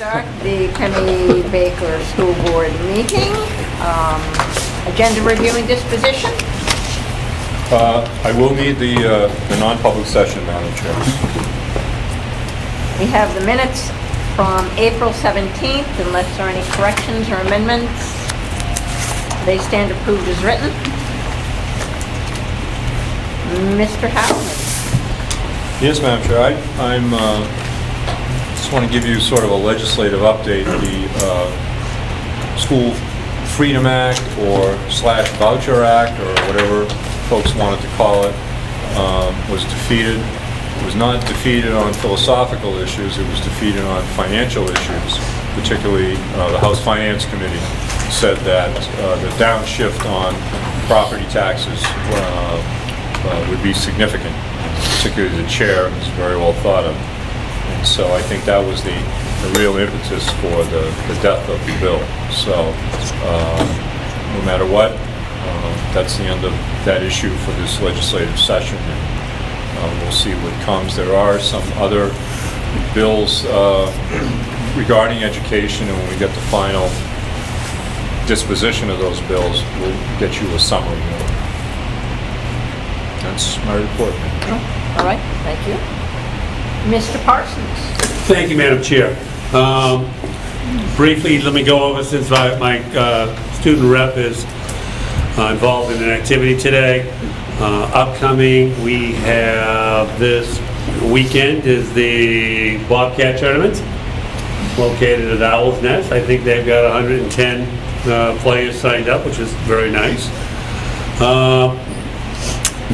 Start the Penny Baker School Board meeting. Agenda reviewing disposition. I will need the non-public session, Madam Chair. We have the minutes from April 17th, unless there are any corrections or amendments. They stand approved as written. Mr. Howland. Yes, Madam Chair. I'm just want to give you sort of a legislative update. The School Freedom Act or / Voucher Act or whatever folks wanted to call it was defeated. It was not defeated on philosophical issues. It was defeated on financial issues. Particularly, the House Finance Committee said that the downshift on property taxes would be significant. Particularly the chair is very well thought of. And so I think that was the real impetus for the death of the bill. So no matter what, that's the end of that issue for this legislative session. And we'll see what comes. There are some other bills regarding education, and when we get the final disposition of those bills, we'll get you a summary. That's my report. All right, thank you. Mr. Parsons. Thank you, Madam Chair. Briefly, let me go over, since my student rep is involved in an activity today. Upcoming, we have this weekend is the Bobcat Tournament, located at Owl's Nest. I think they've got 110 players signed up, which is very nice.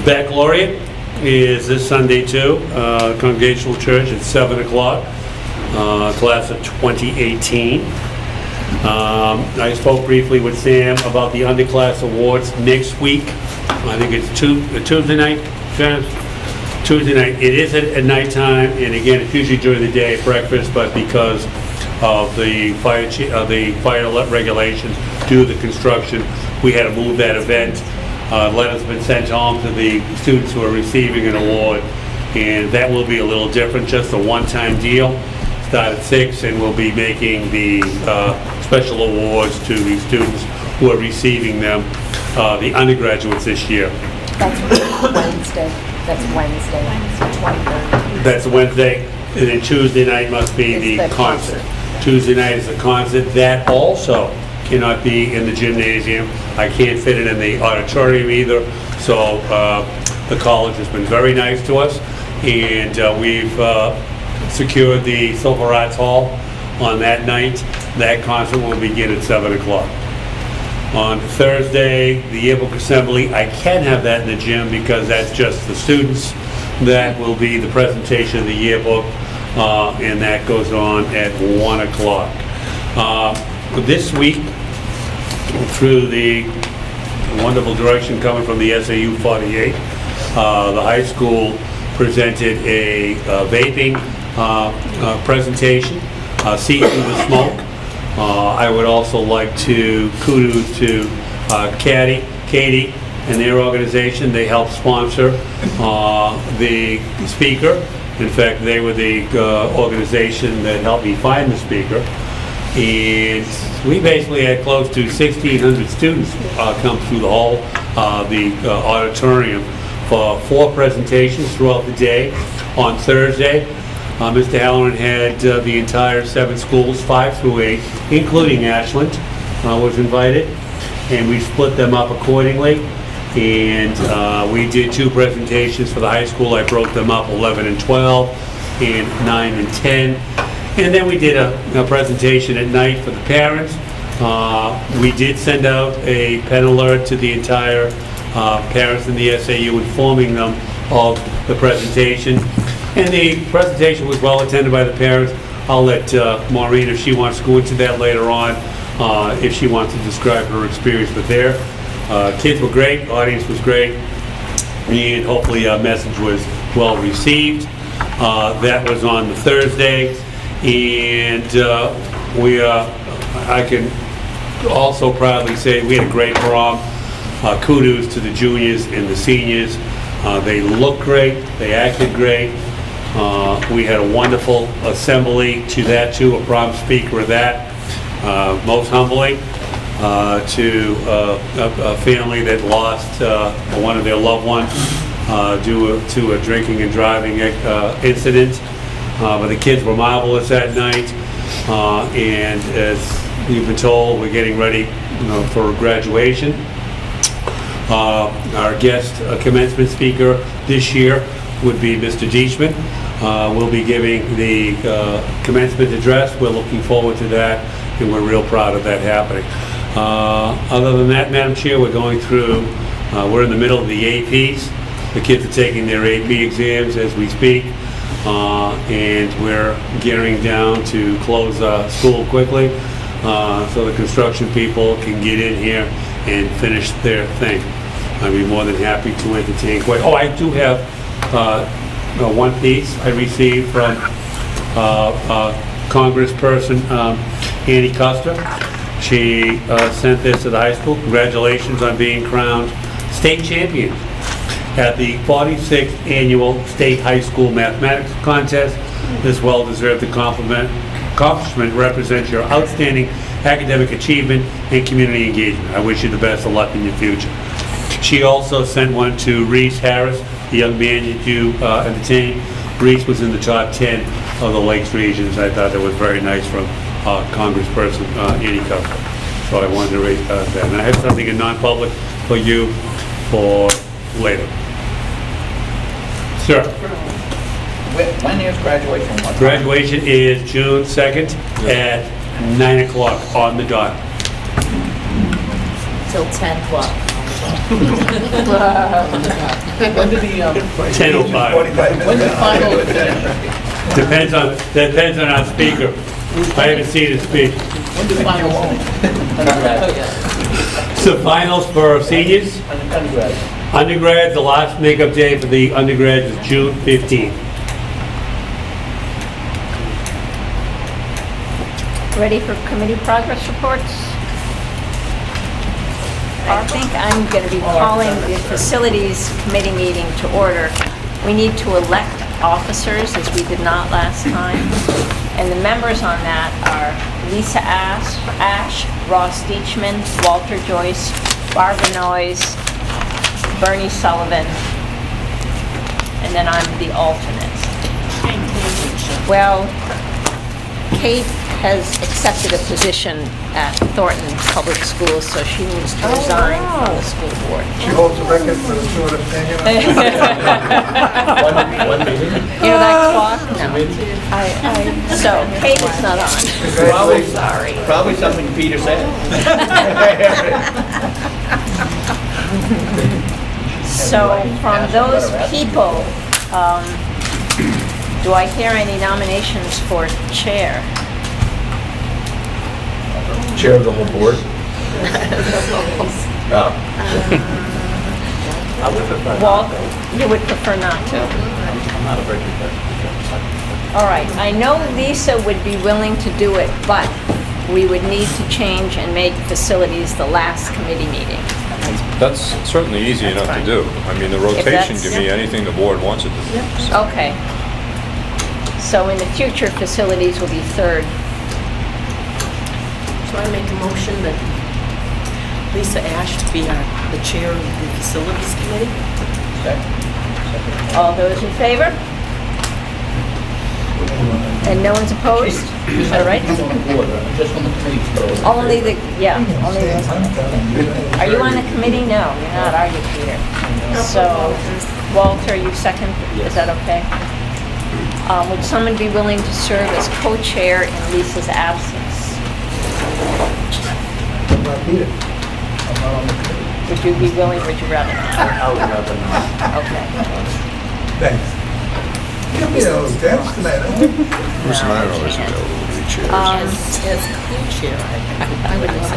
Baccalaureate is this Sunday too, Congregational Church at 7 o'clock, class of 2018. I spoke briefly with Sam about the underclass awards next week. I think it's Tuesday night, Tuesday night. It is at nighttime, and again, it's usually during the day at breakfast, but because of the fire regulations due to the construction, we had to move that event. Letters have been sent home to the students who are receiving an award, and that will be a little different, just a one-time deal. Start at 6, and we'll be making the special awards to the students who are receiving them, the undergraduates this year. That's Wednesday. That's Wednesday, 23rd. That's Wednesday, and then Tuesday night must be the concert. Tuesday night is the concert. That also cannot be in the gymnasium. I can't fit it in the auditorium either. So the college has been very nice to us, and we've secured the Silver Arts Hall on that night. That concert will begin at 7 o'clock. On Thursday, the yearbook assembly, I can have that in the gym because that's just the students. That will be the presentation of the yearbook, and that goes on at 1 o'clock. This week, through the wonderful direction coming from the SAU 48, the high school presented a vaping presentation, See Through the Smoke. I would also like to kudos to Katie and their organization. They helped sponsor the speaker. In fact, they were the organization that helped me find the speaker. And we basically had close to 1,600 students come through the hall, the auditorium, for 4 presentations throughout the day. On Thursday, Mr. Halloran had the entire 7 schools, 5 through 8, including Ashland, was invited, and we split them up accordingly. And we did 2 presentations for the high school. I broke them up 11 and 12, and 9 and 10. And then we did a presentation at night for the parents. We did send out a pen alert to the entire parents in the SAU, informing them of the presentation. And the presentation was well attended by the parents. I'll let Maureen, if she wants to go into that later on, if she wants to describe her experience with their kids were great, audience was great, and hopefully our message was well received. That was on the Thursday. And I can also proudly say we had a great prom. Kudos to the juniors and the seniors. They looked great, they acted great. We had a wonderful assembly to that, too, a prom speaker of that. Most humbly, to a family that lost one of their loved ones due to a drinking and driving incident. But the kids were marvelous that night, and as you've been told, we're getting ready for graduation. Our guest commencement speaker this year would be Mr. Deachman. We'll be giving the commencement address. We're looking forward to that, and we're real proud of that happening. Other than that, Madam Chair, we're going through, we're in the middle of the APs. The kids are taking their AP exams as we speak, and we're gearing down to close school quickly so the construction people can get in here and finish their thing. I'd be more than happy to entertain. Oh, I do have one piece I received from Congressperson Annie Custer. She sent this to the high school. Congratulations on being crowned state champion at the 46th Annual State High School Mathematics Contest. This well-deserved accomplishment represents your outstanding academic achievement and community engagement. I wish you the best of luck in your future. She also sent one to Reese Harris, the young man that you entertained. Reese was in the top 10 of the Lakes regions. I thought that was very nice from Congressperson Annie Custer. So I wanted to raise that. And I have something in non-public for you for later. Sir. When is graduation? Graduation is June 2nd at 9 o'clock on the dot. Till 10 o'clock. When did the, 10:05. when the final, Depends on our speaker. I haven't seen it speak. when the final? So finals for seniors, Undergrad. undergrads, the last makeup day for the undergrads is June 15th. Ready for committee progress reports? I think I'm going to be calling the Facilities Committee meeting to order. We need to elect officers, as we did not last time. And the members on that are Lisa Ash, Ross Deachman, Walter Joyce, Barbara Noyes, Bernie Sullivan, and then I'm the alternate. Well, Kate has accepted a position at Thornton Public Schools, so she needs to resign from the school board. She holds the record for the student opinion. One meeting? You know that clock? No. So Kate is not on. Probably, Sorry. probably something Peter said. So from those people, do I hear any nominations for chair? Chair of the whole board? I would prefer. Walt, you would prefer not to? I'm not a virgin. All right, I know Lisa would be willing to do it, but we would need to change and make facilities the last committee meeting. That's certainly easy enough to do. I mean, the rotation that's- can be anything the board wants it to be. So Okay. So in the future, facilities will be third. So I make a motion that Lisa Ash be the chair of the facilities committee. All those in favor? And no one's opposed? All right? Just on the board, just on the committee. Only the, yeah, only the, are you on the committee? No, you're not, are you, Peter? So, Walter, you second, is that okay? Would someone be willing to serve as co-chair in Lisa's absence? Not Peter. I'm not on the committee. Would you be willing, or would you rather not? I would rather not. Okay. Thanks. Give me those stamps tonight, huh? Bruce and I are always available to be chairs. As co-chair, I would like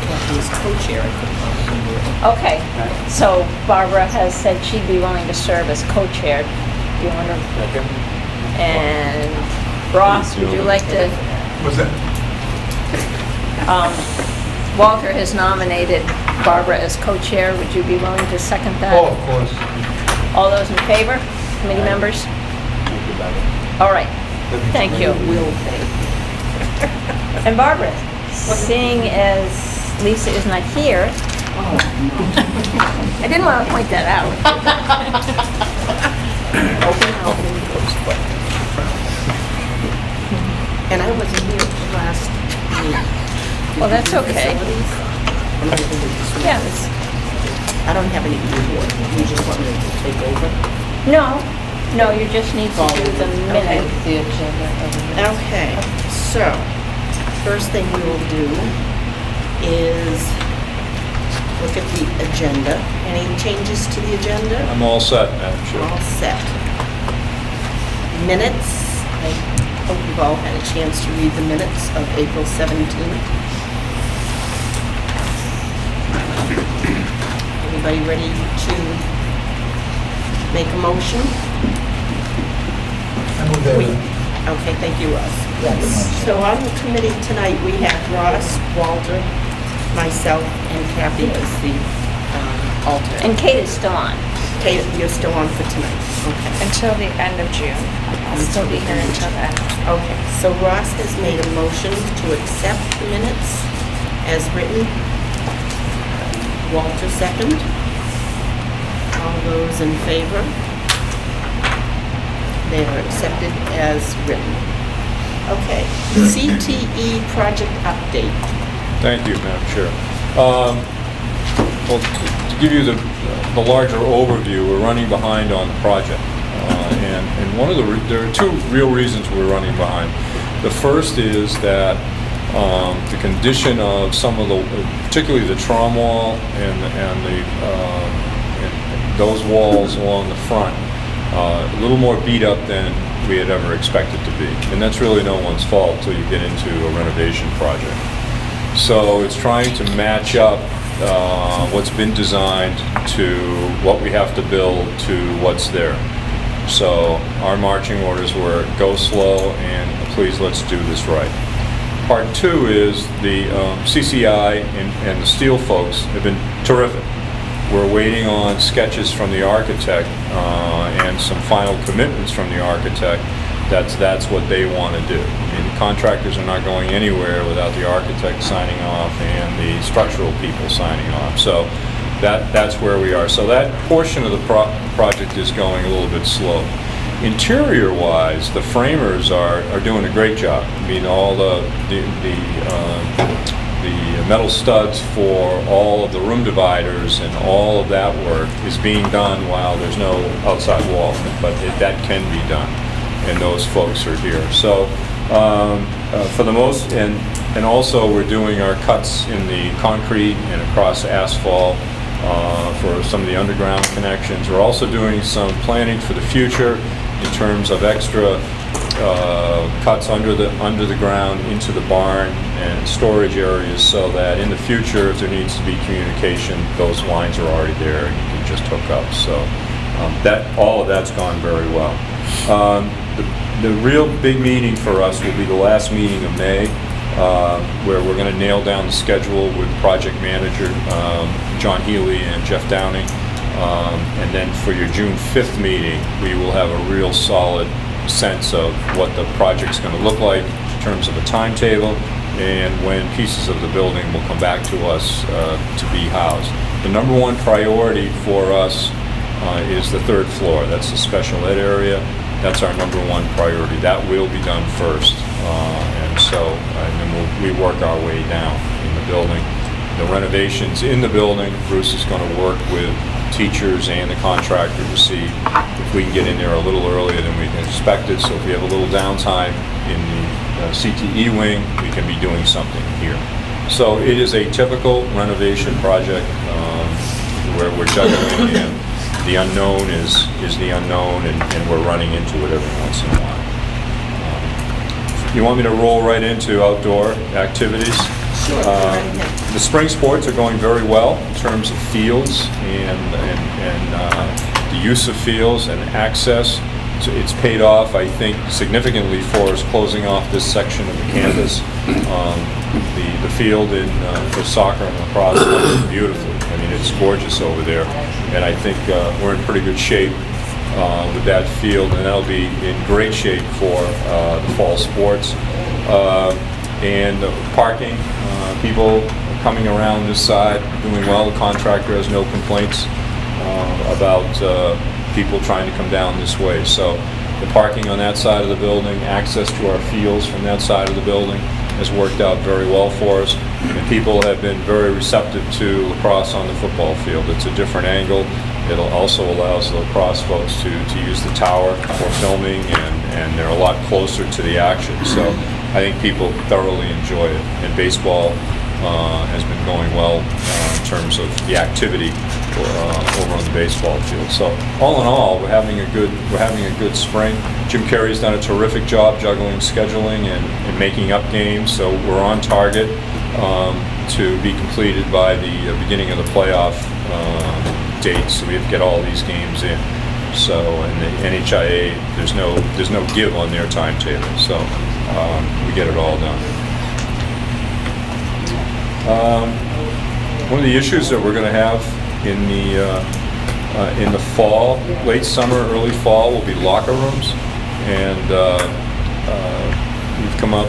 Kathy as co-chair, I could probably do it. Okay, so Barbara has said she'd be willing to serve as co-chair. Do you want to? And Ross, would you like to? What's that? Walter has nominated Barbara as co-chair. Would you be willing to second that? Oh, of course. All those in favor? committee members? Thank you, Barbara. All right, thank you. Will thank. And Barbara, seeing as Lisa is not here, I didn't want to point that out. And I wasn't here at the last meeting. Well, that's okay. Facilities? I'm gonna do this one. Yeah, it's- I don't have any report. You just want me to take over? no, you just need to do the minute. The agenda of the minutes. Okay, so, first thing we will do is look at the agenda. Any changes to the agenda? I'm all set, Madam Chair. All set. Minutes, I hope you've all had a chance to read the minutes of April 17th. Everybody ready to make a motion? I move that. Okay, thank you, Russ. So on the committee tonight, we have Ross, Walter, myself, and Kathy as the alternate. And Kate is still on. Kate, you're still on for tonight. Okay. Until the end of June. I'll still be here until then. Okay, so Ross has made a motion to accept the minutes as written. Walter second. All those in favor? They are accepted as written. Okay, CTE project update. Thank you, Madam Chair. Well, to give you the larger overview, we're running behind on the project. And one of there are two real reasons we're running behind. The first is that the condition of some of the, particularly the trom wall and those walls along the front, a little more beat up than we had ever expected to be. And that's really no one's fault until you get into a renovation project. So it's trying to match up what's been designed to what we have to build to what's there. So our marching orders were go slow and please let's do this right. Part two is the CCI and the steel folks have been terrific. We're waiting on sketches from the architect and some final commitments from the architect. That's what they want to do. I mean, the contractors are not going anywhere without the architect signing off and the structural people signing off. So that's where we are. So that portion of the project is going a little bit slow. Interior-wise, the framers are doing a great job. I mean, all the metal studs for all of the room dividers and all of that work is being done while there's no outside wall, but that can be done, and those folks are here. So for the most, and also we're doing our cuts in the concrete and across asphalt for some of the underground connections. We're also doing some planning for the future in terms of extra cuts under the ground into the barn and storage areas, so that in the future, if there needs to be communication, those lines are already there and you can just hook up. So all of that's gone very well. The real big meeting for us will be the last meeting of May, where we're going to nail down the schedule with project manager John Healy and Jeff Downing. And then for your June 5th meeting, we will have a real solid sense of what the project's going to look like in terms of a timetable and when pieces of the building will come back to us to be housed. The number one priority for us is the third floor. That's the special ed area. That's our number one priority. That will be done first. And then we work our way down in the building. The renovations in the building, Bruce is going to work with teachers and the contractor to see if we can get in there a little earlier than we expected. So if we have a little downtime in the CTE wing, we can be doing something here. So it is a typical renovation project where we're juggling in. The unknown is the unknown, and we're running into it every once in a while. You want me to roll right into outdoor activities? Sure. The spring sports are going very well in terms of fields and the use of fields and access. So it's paid off, I think, significantly for us closing off this section of the campus. The field for soccer and lacrosse looks beautiful. I mean, it's gorgeous over there, and I think we're in pretty good shape with that field, and that'll be in great shape for the fall sports. And parking, people coming around this side, doing well. The contractor has no complaints about people trying to come down this way. So the parking on that side of the building, access to our fields from that side of the building has worked out very well for us. And people have been very receptive to lacrosse on the football field. It's a different angle. It also allows the lacrosse folks to use the tower for filming, and they're a lot closer to the action. So I think people thoroughly enjoy it. And baseball has been going well in terms of the activity over on the baseball field. So all in all, we're having a good spring. Jim Carey's done a terrific job juggling scheduling and making up games. So we're on target to be completed by the beginning of the playoff dates. So we have to get all these games in. So and the NHIA, there's no give on their timetable. So we get it all done. One of the issues that we're going to have in the fall, late summer, early fall, will be locker rooms, and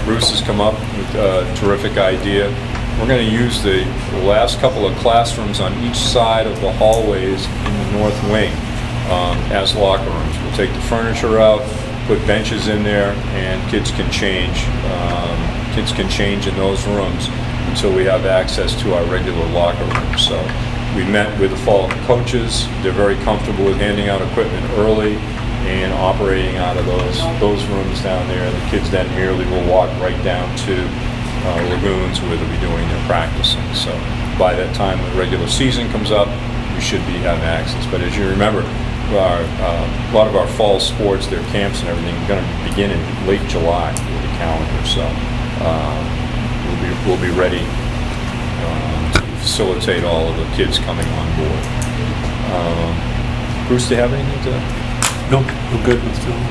Bruce has come up with a terrific idea. We're going to use the last couple of classrooms on each side of the hallways in the north wing as locker rooms. We'll take the furniture out, put benches in there, and kids can change. Kids can change in those rooms until we have access to our regular locker rooms. So we met with the fall coaches. They're very comfortable with handing out equipment early and operating out of those rooms down there. The kids then merely will walk right down to lagoons where they'll be doing their practicing. So by that time the regular season comes up, we should be having access. But as you remember, a lot of our fall sports, their camps and everything, are going to begin in late July with the calendar. So we'll be ready to facilitate all of the kids coming on board. Bruce, do you have anything to? No, I'm good, Mr. Chairman.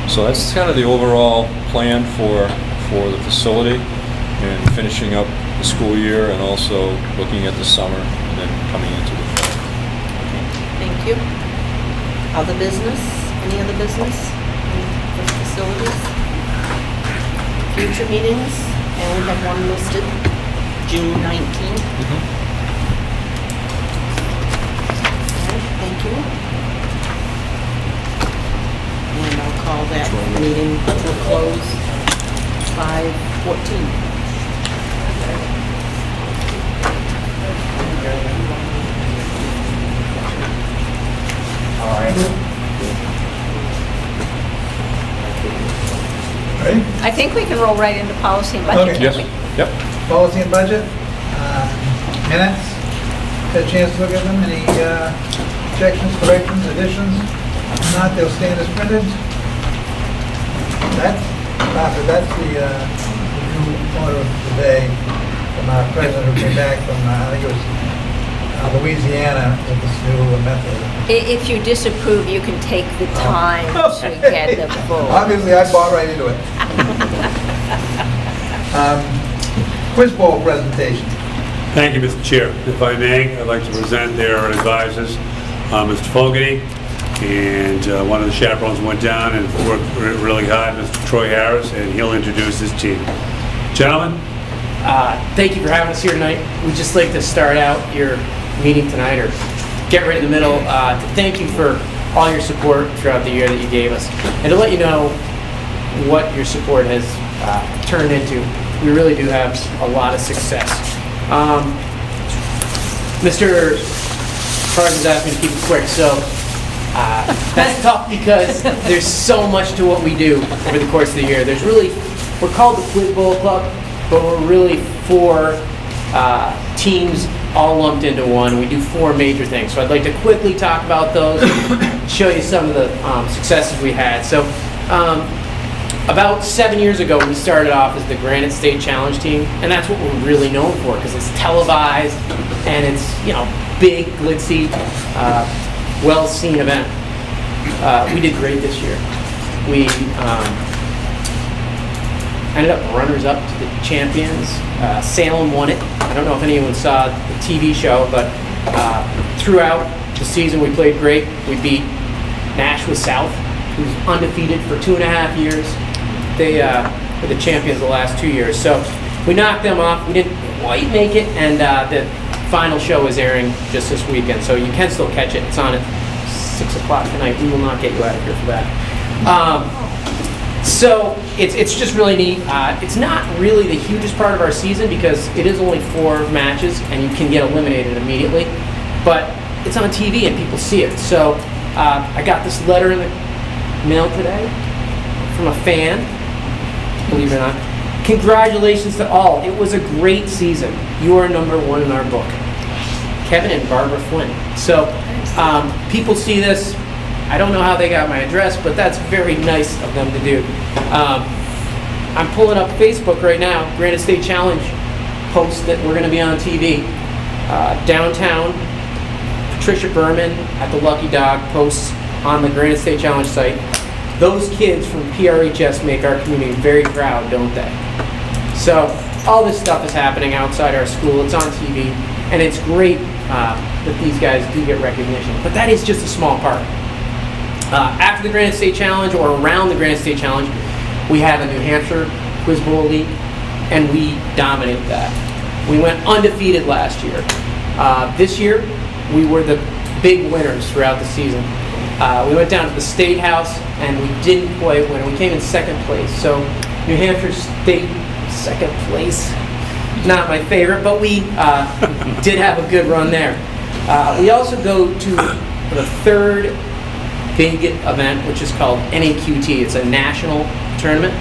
So that's kind of the overall plan for the facility, and finishing up the school year, and also looking at the summer, and then coming into the fall. Thank you. Other business? Any other business for facilities? Future meetings, and we have one listed, June 19th. Alright, thank you. And I'll call that meeting to a close, 5:14. Ready? I think we can roll right into policy and budget, Okay. can't we? Yep. Policy and budget, minutes, had a chance to look at them, any objections, corrections, additions? If not, they'll stand as printed. That's the new order of the day from our president who came back from, I think it was Louisiana, with this new method. If you disapprove, you can take the time to get the vote. Obviously, I bought right into it. Quiz bowl presentation. Thank you, Mr. Chair. If I may, I'd like to present their advisors, Mr. Fogarty, and one of the chaperones went down and worked really hard, Mr. Troy Harris, and he'll introduce his team. Gentlemen? Thank you for having us here tonight. We'd just like to start out your meeting tonight, or get right in the middle, to thank you for all your support throughout the year that you gave us, and to let you know what your support has turned into. We really do have a lot of success. Mr. Parsons asked me to keep it quick, so that's tough because there's so much to what we do over the course of the year. We're called the Quiz Bowl Club, but we're really 4 teams all lumped into one. We do 4 major things. So I'd like to quickly talk about those, show you some of the successes we had. So about 7 years ago, we started off as the Granite State Challenge team, and that's what we're really known for because it's televised and it's, big, glitzy, well-seen event. We did great this year. We ended up runners-up to the champions. Salem won it. I don't know if anyone saw the TV show, but throughout the season we played great. We beat Nashua South, who's undefeated for 2.5 years. They were the champions the last 2 years. So we knocked them off. We didn't quite make it, and the final show is airing just this weekend, so you can still catch it. It's on at 6 o'clock tonight. We will not get you out of here for that. So it's just really neat. It's not really the hugest part of our season because it is only 4 matches and you can get eliminated immediately. But it's on TV and people see it. So I got this letter in the mail today from a fan, believe it or not. Congratulations to all. It was a great season. You are #1 in our book. Kevin and Barbara Flynn. So people see this. I don't know how they got my address, but that's very nice of them to do. I'm pulling up Facebook right now, Granite State Challenge post that we're going to be on TV. Downtown, Patricia Berman at the Lucky Dog posts on the Granite State Challenge site. Those kids from PRHS make our community very proud, don't they? So all this stuff is happening outside our school. It's on TV, and it's great that these guys do get recognition. But that is just a small part. After the Granite State Challenge, or around the Granite State Challenge, we have a New Hampshire Quiz Bowl League, and we dominate that. We went undefeated last year. This year, we were the big winners throughout the season. We went down to the State House, and we didn't quite win. We came in 2nd place. So New Hampshire State 2nd place, not my favorite, but we did have a good run there. We also go to the 3rd big event, which is called NAQT. It's a national tournament,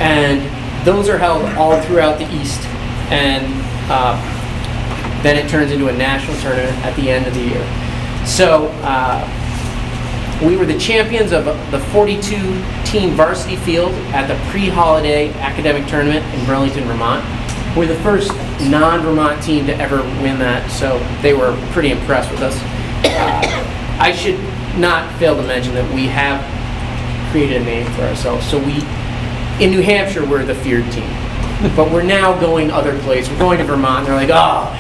and those are held all throughout the East, and then it turns into a national tournament at the end of the year. So we were the champions of the 42-team varsity field at the pre-holiday academic tournament in Burlington, Vermont. We're the first non-Vermont team to ever win that, so they were pretty impressed with us. I should not fail to mention that we have created a name for ourselves. So in New Hampshire, we're the feared team. But we're now going other places. We're going to Vermont. They're like, oh,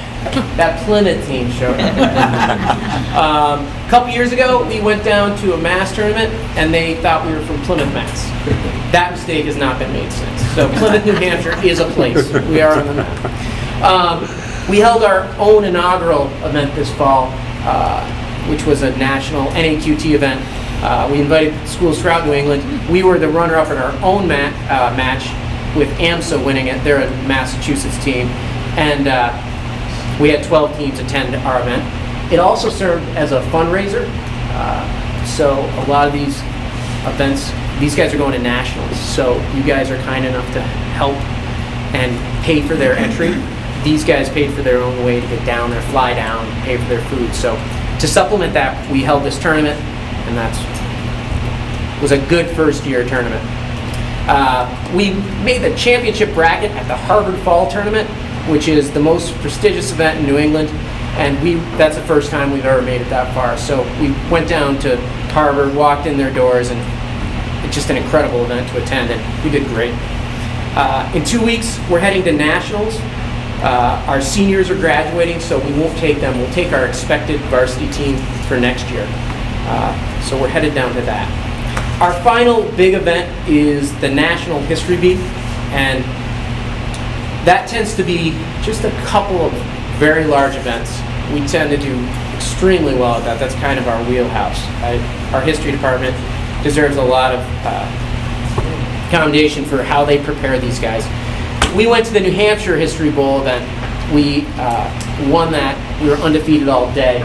that Plymouth team showed up. A couple years ago, we went down to a Mass tournament, and they thought we were from Plymouth, Mass. That mistake has not been made since. So Plymouth, New Hampshire is a place. We are on the map. We held our own inaugural event this fall, which was a national NAQT event. We invited schools throughout New England. We were the runner-up in our own match, with AMSA winning it. They're a Massachusetts team. And we had 12 teams attend our event. It also served as a fundraiser. So a lot of these events, these guys are going to nationals. So you guys are kind enough to help and pay for their entry. These guys paid for their own way to get down there, fly down, pay for their food. So to supplement that, we held this tournament, and was a good first-year tournament. We made the championship bracket at the Harvard Fall Tournament, which is the most prestigious event in New England, and that's the first time we've ever made it that far. So we went down to Harvard, walked in their doors, and it's just an incredible event to attend, and we did great. In 2 weeks, we're heading to nationals. Our seniors are graduating, so we won't take them. We'll take our expected varsity team for next year. So we're headed down to that. Our final big event is the National History Beat, and that tends to be just a couple of very large events. We tend to do extremely well at that. That's kind of our wheelhouse. Our history department deserves a lot of commendation for how they prepare these guys. We went to the New Hampshire History Bowl event. We won that. We were undefeated all day.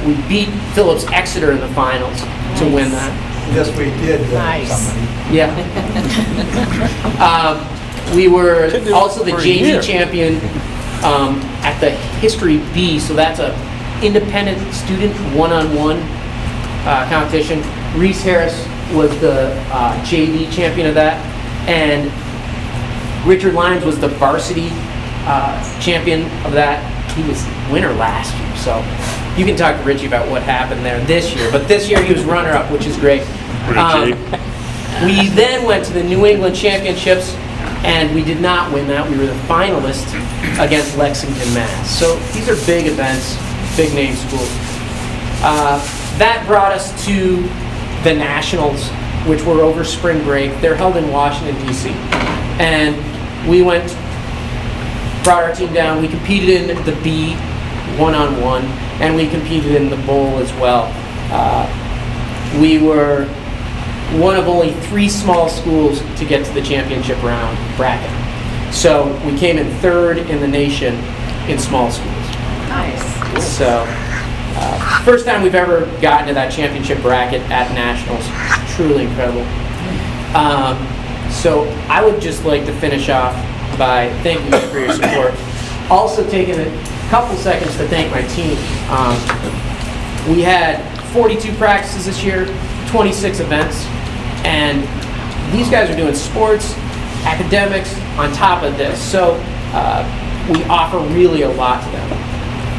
We beat Phillips Exeter in the finals to win that. Yes, we did. Nice. Somebody. Yeah. We were also the JV champion at the History B, so that's a independent student one-on-one competition. Reese Harris was the JV champion of that, and Richard Lyons was the varsity champion of that. He was winner last year, so you can talk to Richie about what happened there this year. But this year he was runner-up, which is great. We then went to the New England Championships, and we did not win that. We were the finalists against Lexington, Mass. So these are big events, big name schools. That brought us to the Nationals, which were over spring break. They're held in Washington, D.C. And we went, brought our team down. We competed in the B one-on-one, and we competed in the bowl as well. We were one of only 3 small schools to get to the championship round bracket. So we came in 3rd in the nation in small schools. Nice. So, first time we've ever gotten to that championship bracket at Nationals. Truly incredible. So I would just like to finish off by thanking you for your support. Also taking a couple seconds to thank my team. We had 42 practices this year, 26 events, and these guys are doing sports, academics on top of this. So we offer really a lot to them.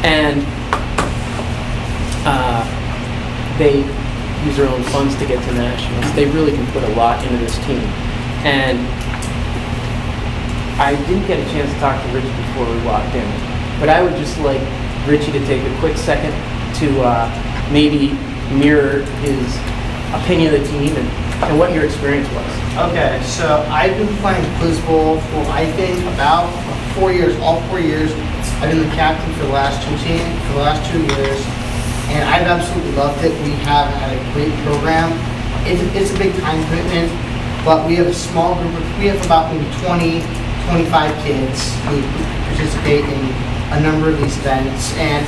And they use their own funds to get to nationals. They really can put a lot into this team. And I didn't get a chance to talk to Richie before we walked in, but I would just like Richie to take a quick second to maybe mirror his opinion of the team and what your experience was. Okay, so I've been playing Quiz Bowl for I think about 4 years, all 4 years. I've been the captain for the last 2 years, and I've absolutely loved it. We have had a great program. It's a big time commitment, but we have a small group we have about maybe 20, 25 kids who participate in a number of these events, and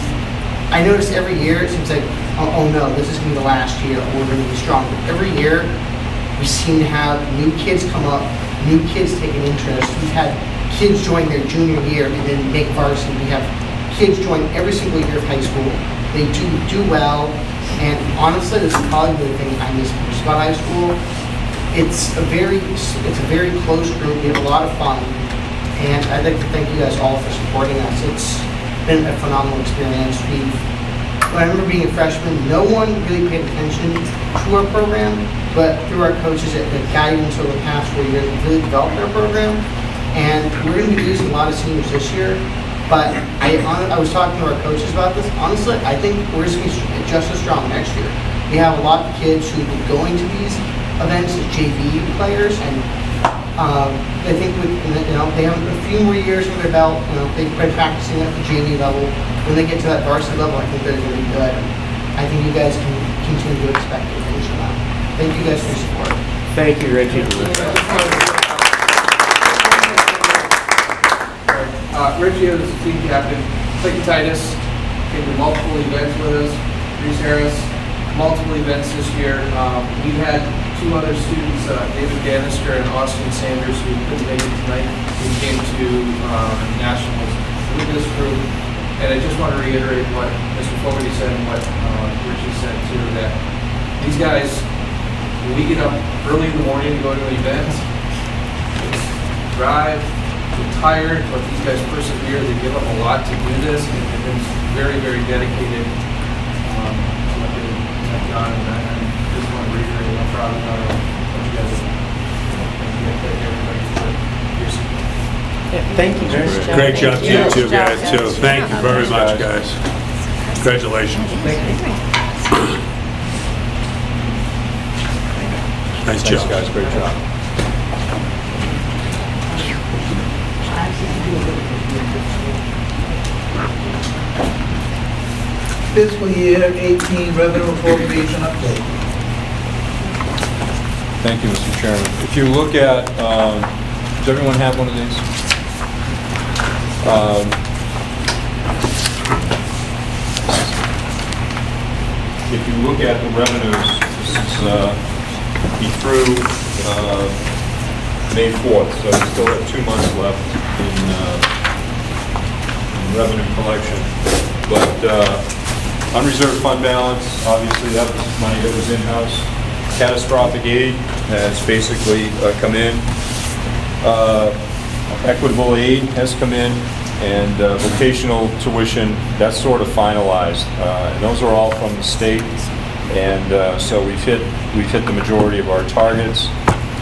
I notice every year it seems like, oh no, this is going to be the last year, we're going to be strong. But every year, we seem to have new kids come up, new kids take an interest. We've had kids join their junior year and then make varsity. We have kids join every single year of high school. They do well, and honestly, this is probably the thing I miss most about high school. It's a very close group. We have a lot of fun, and I'd like to thank you guys all for supporting us. It's been a phenomenal experience. When I remember being a freshman, no one really paid attention to our program, but through our coaches at the guidance over the past 4 years, we've really developed our program, and we're going to be losing a lot of seniors this year. But I was talking to our coaches about this. Honestly, I think we're just going to be just as strong next year. We have a lot of kids who will be going to these events as JV players, and I think they have a few more years under their belt. They've been practicing at the JV level. When they get to that varsity level, I think they're going to be good. I think you guys can continue to expect to finish them out. Thank you guys for your support. Thank you, Richie. Richie is the team captain. Clayton Titus came to multiple events with us. Reese Harris, multiple events this year. We had 2 other students, David Danister and Austin Sanders, who couldn't make it tonight, who came to nationals with this group. And I just want to reiterate what Mr. Fogarty said and what Richie said too, that these guys, when we get up early in the morning to go to an event, it's drive, they're tired, but these guys persevere. They give up a lot to do this, and they've been very, very dedicated to what they've done. And I just want to reiterate how proud of what you guys have done. Thank everybody for your support. Thank you. Great job to you too, guys, Good too. job. Thank you very much, guys. Congratulations. Nice Thanks, job. guys, great job. Fiscal year 18 revenue appropriation update. Thank you, Mr. Chairman. If you look at, does everyone have one of these? If you look at the revenues, this is be through May 4th, so we still have 2 months left in revenue collection. But unreserved fund balance, obviously that was money that was in-house. Catastrophic aid has basically come in. Equitable aid has come in, and vocational tuition, that's sort of finalized. And those are all from the state, and so we've hit the majority of our targets.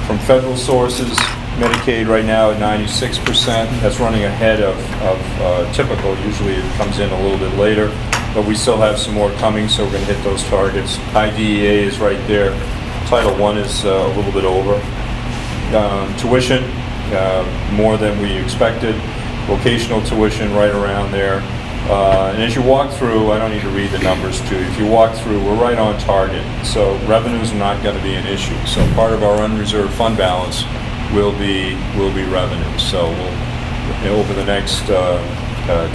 From federal sources, Medicaid right now at 96%. That's running ahead of typical. Usually it comes in a little bit later. but we still have some more coming, so we're going to hit those targets. IDEA is right there. Title I is a little bit over. Tuition, more than we expected. Vocational tuition right around there. And as you walk through, I don't need to read the numbers to you. If you walk through, we're right on target. So revenues are not going to be an issue. So part of our unreserved fund balance will be revenues. So we'll, over the next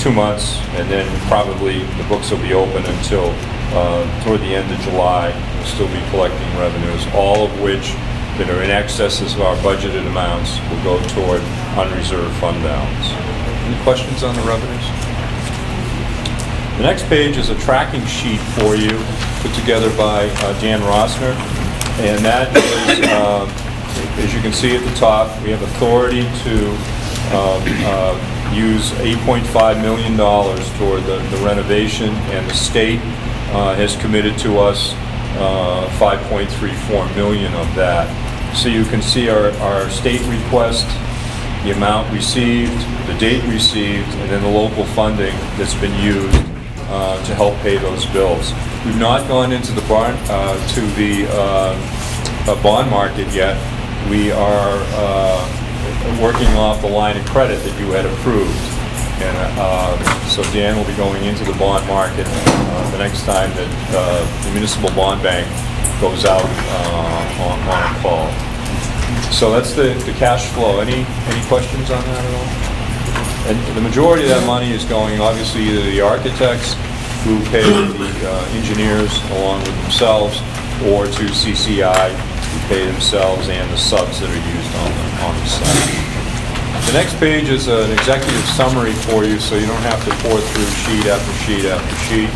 2 months, and then probably the books will be open until toward the end of July. We'll still be collecting revenues, all of which that are in excess of our budgeted amounts will go toward unreserved fund balance. Any questions on the revenues? The next page is a tracking sheet for you, put together by Dan Rossner, and that is, as you can see at the top, we have authority to use $8.5 million toward the renovation, and the state has committed to us $5.34 million of that. So you can see our state request, the amount received, the date received, and then the local funding that's been used to help pay those bills. We've not gone into the bond market yet. We are working off the line of credit that you had approved. And so Dan will be going into the bond market the next time that the municipal bond bank goes out on a call. So that's the cash flow. Any questions on that at all? And the majority of that money is going, obviously, either the architects who pay the engineers along with themselves, or to CCI who pay themselves and the subs that are used on the site. The next page is an executive summary for you, so you don't have to pour through sheet after sheet after sheet.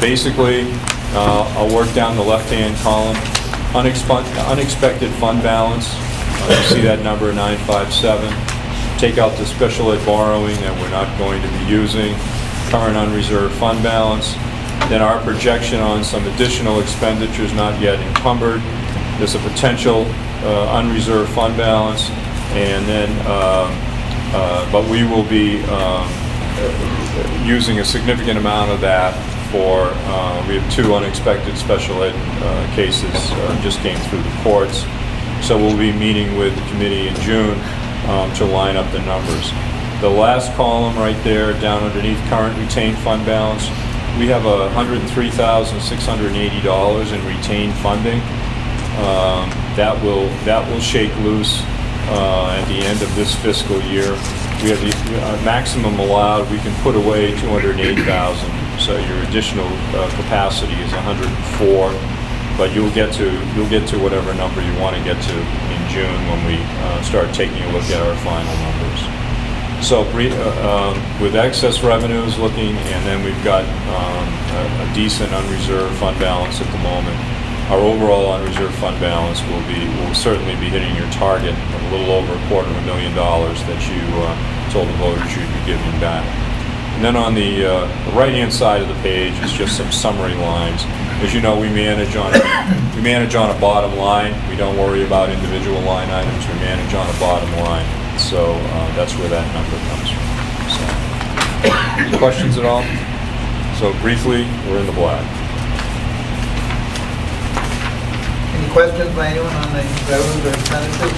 Basically, I'll work down the left-hand column. Unexpected fund balance. You see that number 957. Take out the special ed borrowing that we're not going to be using. Current unreserved fund balance. Then our projection on some additional expenditures not yet encumbered. There's a potential unreserved fund balance, and then but we will be using a significant amount of that for, we have 2 unexpected special ed cases just came through the courts. So we'll be meeting with the committee in June to line up the numbers. The last column right there, down underneath current retained fund balance, we have $103,680 in retained funding. That will shake loose at the end of this fiscal year. We have the maximum allowed. We can put away $208,000. So your additional capacity is 104, but you'll get to whatever number you want to get to in June when we start taking a look at our final numbers. So with excess revenues looking, and then we've got a decent unreserved fund balance at the moment. Our overall unreserved fund balance will certainly be hitting your target of a little over $250,000 that you told the voters you'd be giving back. And then on the right-hand side of the page is just some summary lines. As you know, we manage on a bottom line. We don't worry about individual line items. We manage on a bottom line. So that's where that number comes from. So, any questions at all? So briefly, we're in the black. Any questions by anyone on the revenues or expenditures?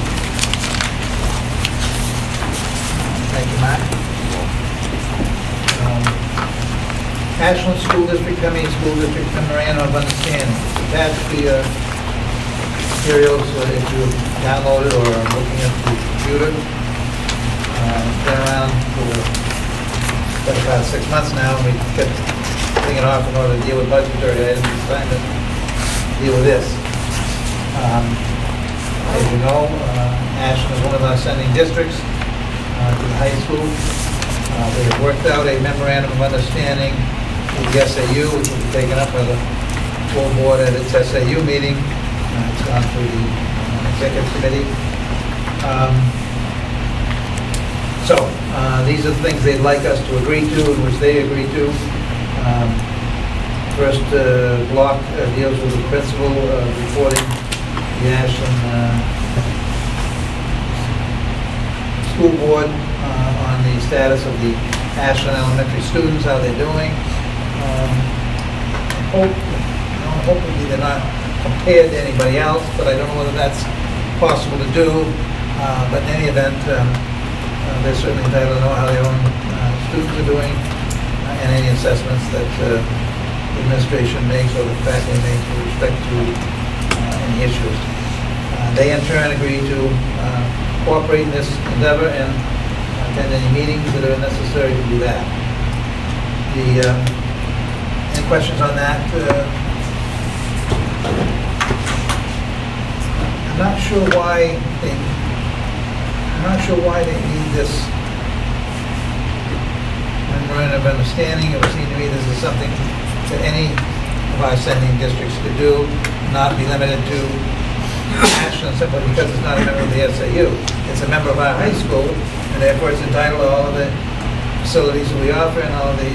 Thank you, Mark. Ashland School District, School District Memorandum of Understanding. Attached to your materials, if you download it or are looking at the computer. Been around for about 6 months now, and we kept putting it off in order to deal with budgetary items. It's time to deal with this. As you know, Ashland is one of our sending districts to the high school. They have worked out a memorandum of understanding with the SAU, which will be taken up by the full board at its SAU meeting. It's gone through the executive committee. So these are the things they'd like us to agree to, and which they agree to. First block deals with the principal reporting the Ashland School Board on the status of the Ashland elementary students, how they're doing. Hopefully they're not compared to anybody else, but I don't know whether that's possible to do. But in any event, they're certainly entitled to know how their own students are doing and any assessments that the administration makes or the faculty makes with respect to any issues. They in turn agree to cooperate in this endeavor and attend any meetings that are necessary to do that. Any questions on that? I'm not sure why they need this memorandum of understanding. It would seem to me this is something that any of our sending districts could do, not be limited to Ashland simply because it's not a member of the SAU. It's a member of our high school, and therefore it's entitled to all of the facilities that we offer and all of the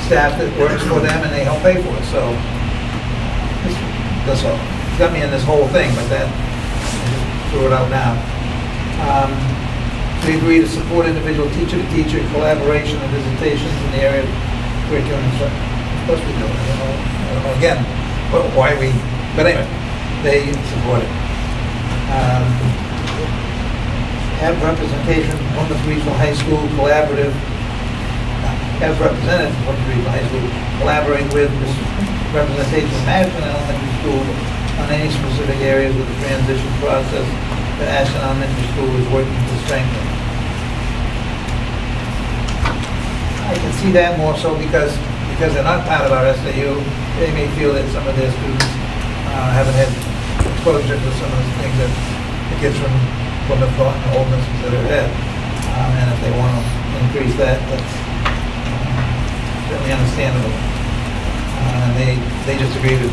staff that works for them, and they help pay for it. So that's all. It's got me in this whole thing, but that, I just threw it out now. We agree to support individual teacher-to-teacher collaboration and visitations in the area of curriculum and instruction. Of course we do. I don't know again, why we, but anyway, they support it. Have representation from Plymouth Regional High School collaborative, have representatives from Plymouth Regional High School collaborate with representation from Ashland Elementary School on any specific areas of the transition process that Ashland Elementary School is working to strengthen. I can see that more so because they're not part of our SAU. They may feel that some of their students haven't had exposure to some of the things that the kids from Plymouth Thought and Old Miss that are had. And if they want to increase that, that's certainly understandable. And they just agree to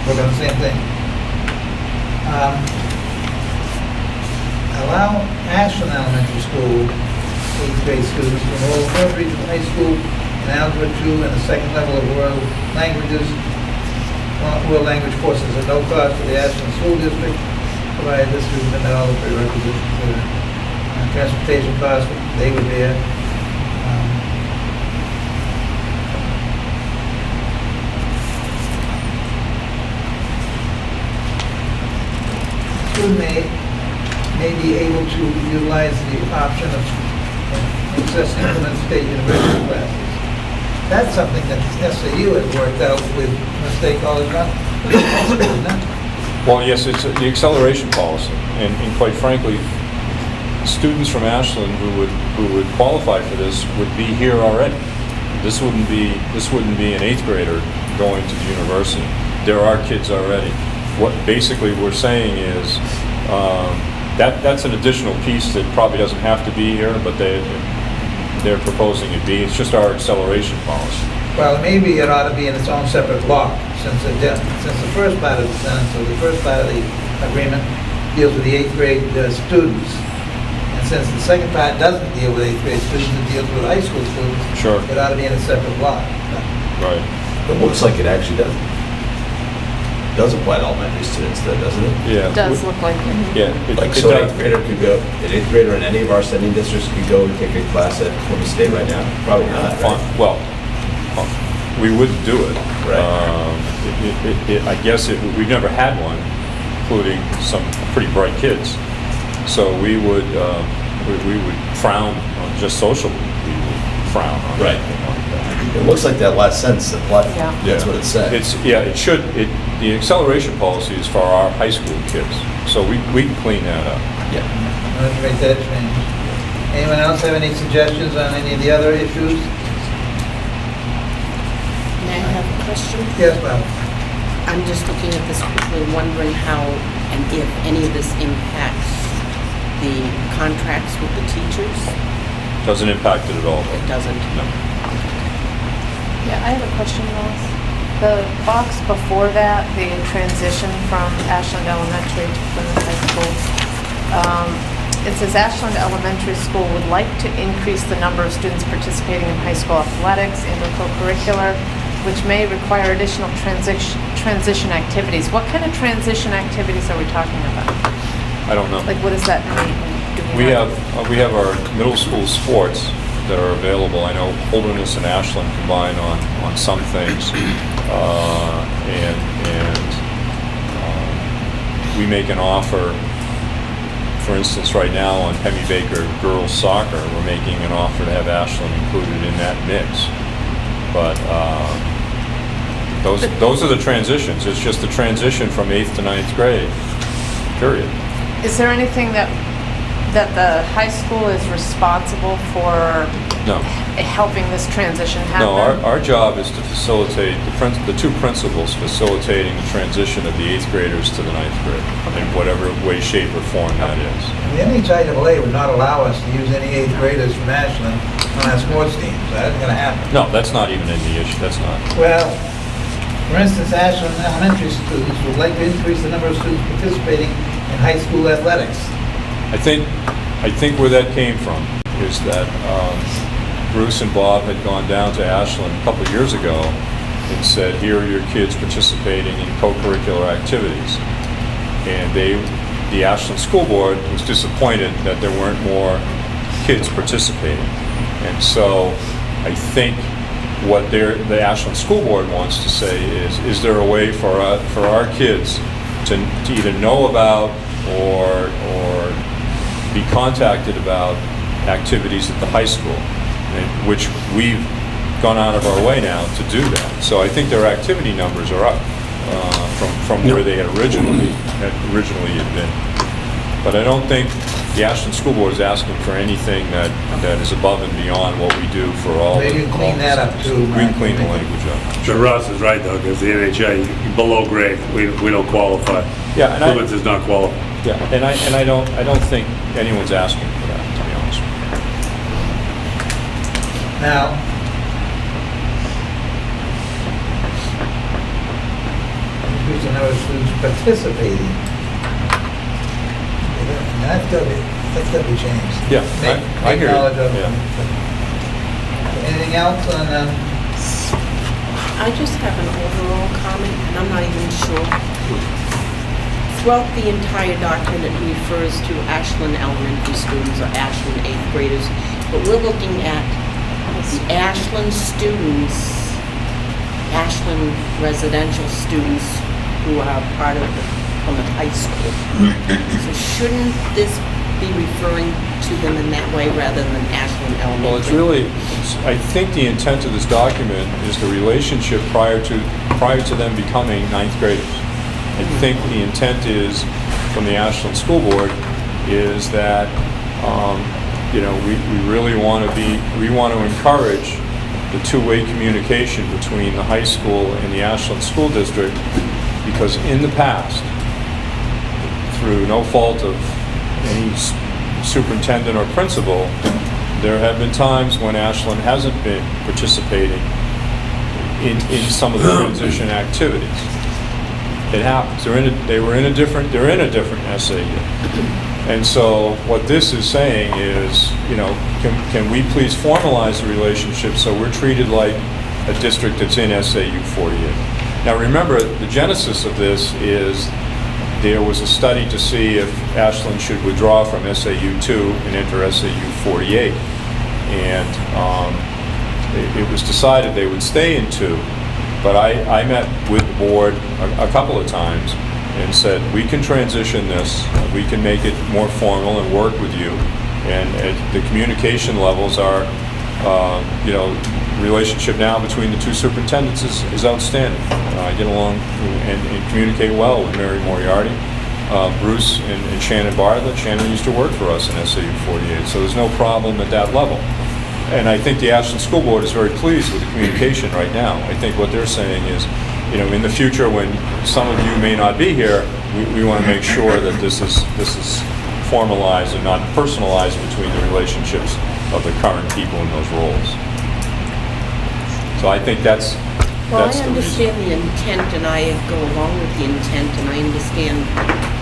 work on the same thing. Allow Ashland Elementary School 8th grade students to enroll in Plymouth Regional High School in Algebra 2 and the second level of world language courses at no cost to the Ashland School District, provided this student met all the prerequisites for transportation costs they would bear. Student may be able to utilize the option of accessing Plymouth State University classes. That's something that the SAU has worked out with Plymouth State College, isn't it? Well, yes, it's the acceleration policy, and quite frankly, students from Ashland who would qualify for this would be here already. This wouldn't be an 8th grader going to the university. There are kids already. What basically we're saying is that's an additional piece that probably doesn't have to be here, but they're proposing it be. It's just our acceleration policy. Well, maybe it ought to be in its own separate block, since the first part of the sentence, or the first part of the agreement, deals with the 8th grade students. And since the second part doesn't deal with 8th grade students, it deals with high school students. Sure. It ought to be in a separate block. Right. It looks like it actually does apply to elementary students, though, doesn't it? Yeah. It does look like it. Yeah. Like, so an 8th grader could go, an 8th grader in any of our sending districts could go and take a class at Plymouth State right now? Probably not, right? Well, we wouldn't do it. Right. I guess we've never had one, including some pretty bright kids. So we would frown on just socially. We would frown on Right. anything like that. It looks like that last sentence applied. Yeah. That's what it said. It should. The acceleration policy is for our high school kids, so we can clean that up. Yeah. Let's make that change. Anyone else have any suggestions on any of the other issues? May I have a question? Yes, Bob. I'm just looking at this quickly, wondering how and if any of this impacts the contracts with the teachers. Doesn't impact it at all. It doesn't. No. Yeah, I have a question, Ross. The box before that, the transition from Ashland Elementary to Plymouth High School, it says Ashland Elementary School would like to increase the number of students participating in high school athletics and or co-curricular, which may require additional transition activities. What kind of transition activities are we talking about? I don't know. Like, what does that mean? Do We have our middle school sports, that are available. I know Holderness and Ashland combine on some things, and we make an offer. For instance, right now on Hemi Baker girls soccer, we're making an offer to have Ashland included in that mix. But those are the transitions. It's just the transition from 8th to 9th grade, period. Is there anything that the high school is responsible for No. helping this transition happen? No, our job is to facilitate, the two principals facilitating the transition of the 8th graders to the 9th grade, in whatever way, shape, or form that is. The NHIAA would not allow us to use any 8th graders from Ashland on our sports teams. That isn't going to happen. No, that's not even in the issue, that's not. Well, for instance, Ashland elementary students would like to increase the number of students participating in high school athletics. I think where that came from is that Bruce and Bob had gone down to Ashland a couple of years ago and said, here are your kids participating in co-curricular activities. And the Ashland School Board was disappointed that there weren't more kids participating. And so I think what the Ashland School Board wants to say is there a way for our kids to either know about or be contacted about activities at the high school, which we've gone out of our way now to do that. So I think their activity numbers are up from where they had originally had been. But I don't think the Ashland School Board is asking for anything that is above and beyond what we do for all. Maybe you can clean that up too. We can clean the language up. But Russ is right though, because the NHI, below grade, we don't qualify. Yeah, and Plymouth does not qualify. Yeah, and I don't think anyone's asking for that, to be honest. Now, increase the number of students participating. That's got to be changed. Yeah, I Make hear you. knowledge of Yeah. them. Anything else on, I just have an overall comment, and I'm not even sure. Throughout the entire document, it refers to Ashland elementary students or Ashland 8th graders, but we're looking at the Ashland students, Ashland residential students who are part of the Plymouth High School. So shouldn't this be referring to them in that way rather than Ashland elementary? Well, I think the intent of this document is the relationship prior to them becoming 9th graders. I think the intent is, from the Ashland School Board, is that, we really want to encourage the two-way communication between the high school and the Ashland School District, because in the past, through no fault of any superintendent or principal, there have been times when Ashland hasn't been participating in some of the transition activities. It happens. They're in a different SAU. And so what this is saying is, can we please formalize the relationship so we're treated like a district that's in SAU 48? Now remember, the genesis of this is there was a study to see if Ashland should withdraw from SAU 2 and enter SAU 48. And it was decided they would stay in 2. But I met with the board a couple of times and said, we can transition this, we can make it more formal and work with you. And the communication levels are, relationship now between the two superintendents is outstanding. I get along and communicate well with Mary Moriarty, Bruce and Shannon Bartlett. Shannon used to work for us in SAU 48, so there's no problem at that level. And I think the Ashland School Board is very pleased with the communication right now. I think what they're saying is, in the future when some of you may not be here, we want to make sure that this is formalized and not personalized between the relationships of the current people in those roles. So I think that's Well, I the reason. understand the intent, and I go along with the intent, and I understand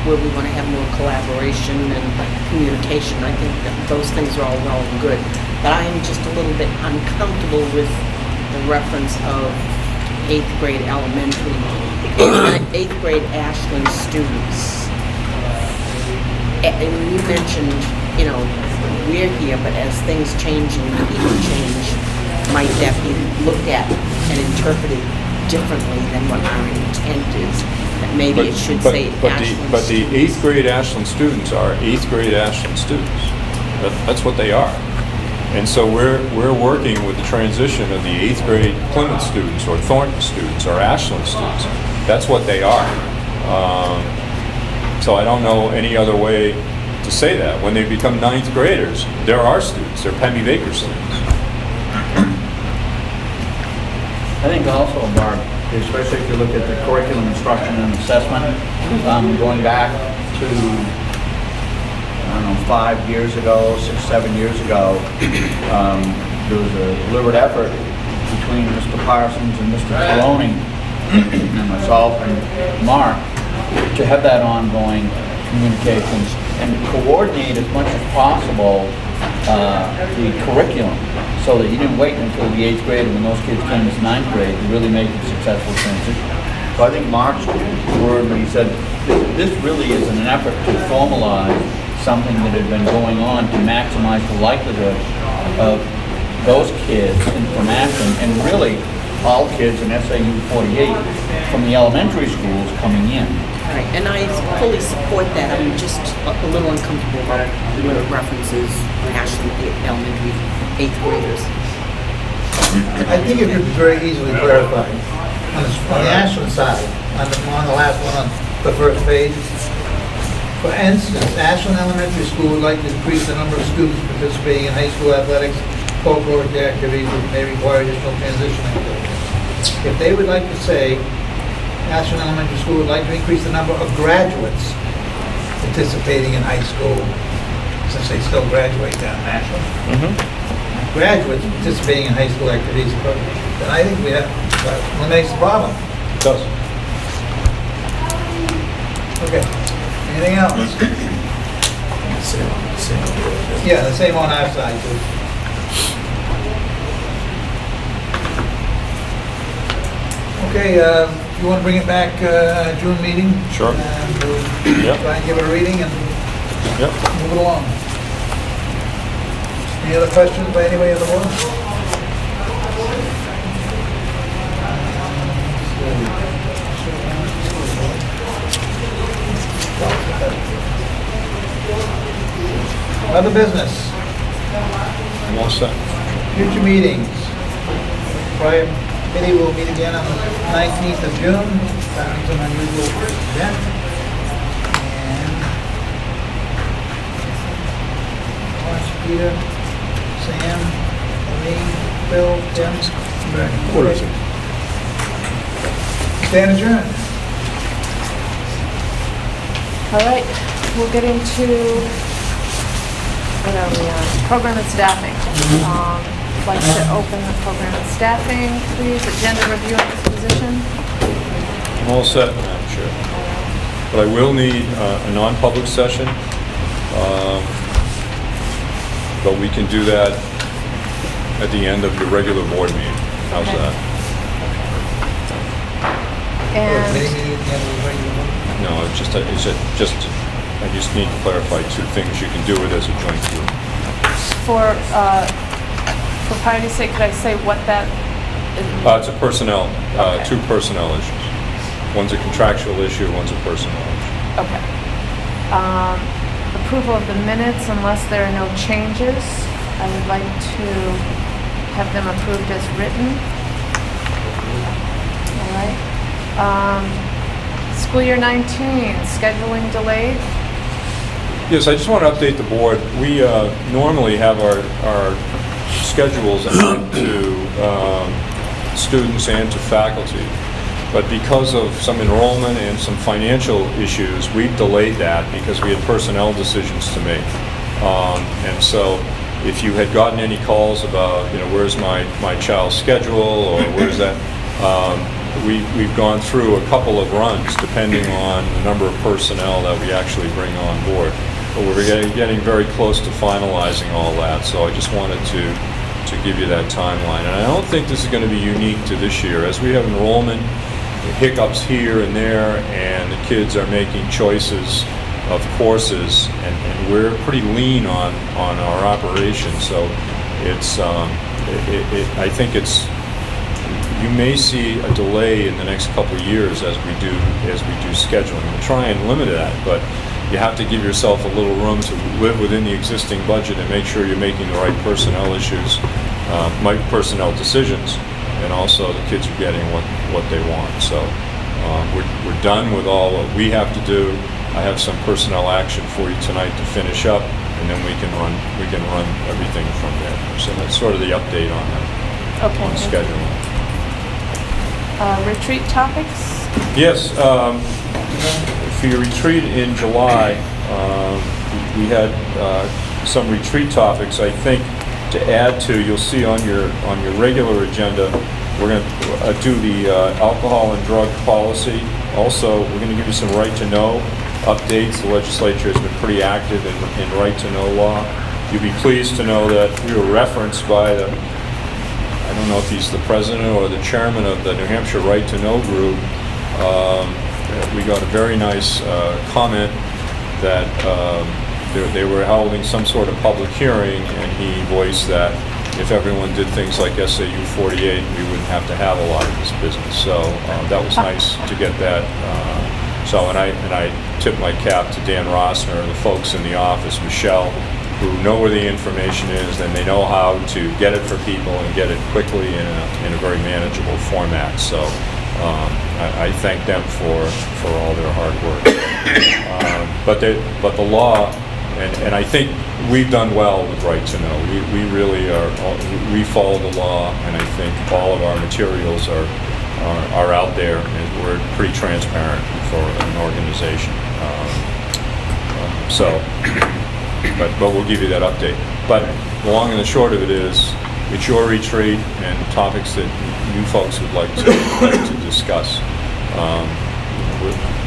where we want to have more collaboration and communication. I think that those things are all well and good. But I am just a little bit uncomfortable with the reference of 8th grade elementary, 8th grade Ashland students. And you mentioned, we're here, but as things change and people change, might that be looked at and interpreted differently than what our intent is? That maybe it should say Ashland But the students. 8th grade Ashland students are 8th grade Ashland students. That's what they are. And so we're working with the transition of the 8th grade Plymouth students or Thornton students or Ashland students. That's what they are. So I don't know any other way to say that. When they become 9th graders, they're our students. They're Pemmy Baker students. I think also, Barb, especially if you look at the curriculum instruction and assessment, going back to, I don't know, 5 years ago, 6, 7 years ago, there was a deliberate effort between Mr. Parsons and Mr. Coloni and myself and Mark to have that ongoing communications and coordinate as much as possible the curriculum, so that you didn't wait until the 8th grade when those kids came as 9th grade to really make a successful transition. So I think Mark's word when he said, this really is an effort to formalize something that had been going on to maximize the likelihood of those kids from Ashland, and really all kids in SAU 48 from the elementary schools coming in. Right, and I fully support that. I'm just a little uncomfortable about where it references Ashland elementary 8th graders. I think it could be very easily clarified. On the Ashland side, on the last one on the first page, for instance, Ashland Elementary School would like to increase the number of students participating in high school athletics, folkloric activities, which may require additional transition activities. If they would like to say, Ashland Elementary School would like to increase the number of graduates participating in high school, since they still graduate down in Ashland. Graduates participating in high school activities, then I think we have, that eliminates the problem. It does. Okay. Anything else? Yeah, the same on our side too. Okay, you want to bring it back, June meeting? Sure. And we'll Yep. try and give it a reading and Yep. move it along. Any other questions by anybody on the board? Other business, I'm all set. future meetings. Prior committee will meet again on the 19th of June. That is an unusual event. And Mark, Peter, Sam, Lee, Bill, Tim. What is it? Stand adjourned. All right, we'll get into, what are we on? Program and staffing. I'd like to open the program and staffing, please. Agenda review and disposition. I'm all set, Madam Chair. But I will need a non-public session. But we can do that at the end of your regular board meeting. How's Okay. that? And Committee meeting at the end of the regular one. No, I just need to clarify 2 things you can do it as a joint group. for propriety's sake, could I say what that is? It's a personnel, Okay. 2 personnel issues. One's a contractual issue, one's a personnel issue. Okay. Approval of the minutes unless there are no changes. I would like to have them approved as written. All right. School year 19, scheduling delayed. Yes, I just want to update the board. We normally have our schedules out to students and to faculty. But because of some enrollment and some financial issues, we've delayed that because we had personnel decisions to make. And so if you had gotten any calls about, where's my child's schedule or where's that, we've gone through a couple of runs depending on the number of personnel that we actually bring on board. But we're getting very close to finalizing all that, so I just wanted to give you that timeline. And I don't think this is going to be unique to this year. As we have enrollment hiccups here and there, and the kids are making choices courses, and we're pretty lean on our operation, so it's, I think it's, you may see a delay in the next couple of years as we do scheduling. We'll try and limit that, but you have to give yourself a little room to live within the existing budget and make sure you're making the right personnel personnel decisions, and also the kids are getting what they want. So we're done with all what we have to do. I have some personnel action for you tonight to finish up, and then we can run everything from there. So that's sort of the update on Okay. on scheduling. Retreat topics? Yes, for your retreat in July, we had some retreat topics, I think, to add to. You'll see on your regular agenda, we're going to do the alcohol and drug policy. Also, we're going to give you some right to know updates. The legislature has been pretty active in right to know law. You'll be pleased to know that we were referenced by the, I don't know if he's the president or the chairman of the New Hampshire Right to Know group. We got a very nice comment that they were holding some sort of public hearing, and he voiced that if everyone did things like SAU 48, we wouldn't have to have a lot of this business. So that was nice to get that. And I tip my cap to Dan Rossner, the folks in the office, Michelle, who know where the information is, and they know how to get it for people and get it quickly in a very manageable format. So I thank them for all their hard work. But the law, and I think we've done well with Right to Know. We really we follow the law, and I think all of our materials are out there, and we're pretty transparent for an organization. But we'll give you that update. But the long and the short of it is, it's your retreat and topics that you folks would like to discuss.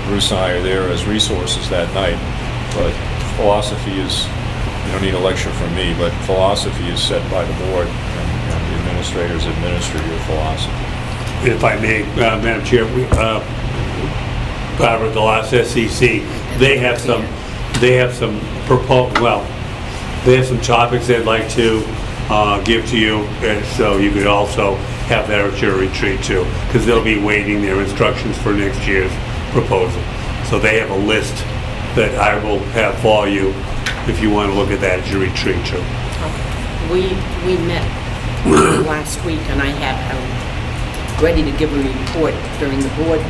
Bruce and I are there as resources that night, but philosophy is, you don't need a lecture from me, but philosophy is set by the board, and the administrators administer your philosophy. If I may, Madam Chair, Barbara, the last SEC, they have some topics they'd like to give to you, and so you could also have that at your retreat too, because they'll be waiting their instructions for next year's proposal. So they have a list that I will have for you if you want to look at that at your retreat too. We met last week, and I had ready to give a report during the board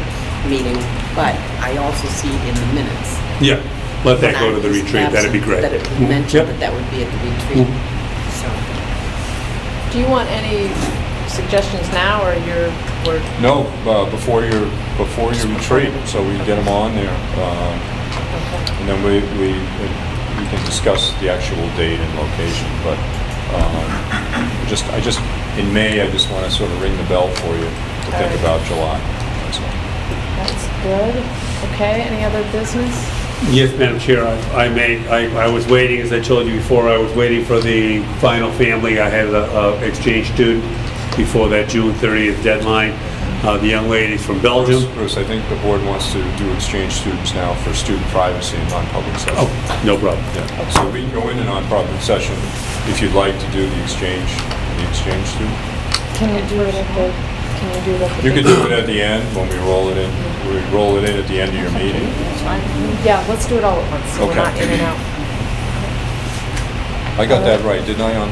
meeting, but I also see it in the minutes. Yeah, let that go to the When I was retreat, that'd be great. That it was mentioned Yep. that would be at the retreat, so. Do you want any suggestions now, or we're No, before your retreat, so we get them on there, and then we can discuss the actual date and location. But in May, I just want to sort of ring the bell for you to think about July. That's all. That's good. Okay, any other business? Yes, Madam Chair, I was waiting, as I told you before, I was waiting for the final family. I had an exchange student before that June 30th deadline. The young lady's from Belgium. Bruce, I think the board wants to do exchange students now for student privacy in non-public session. Oh, no problem. Yeah. So we can go into non-public session if you'd like to do the exchange student. Can you do it at the You could do it at the end when we roll it in. We roll it in at the end of your meeting. Yeah, let's do it all at once, so we're Okay. not in and out. I got that right, didn't I, on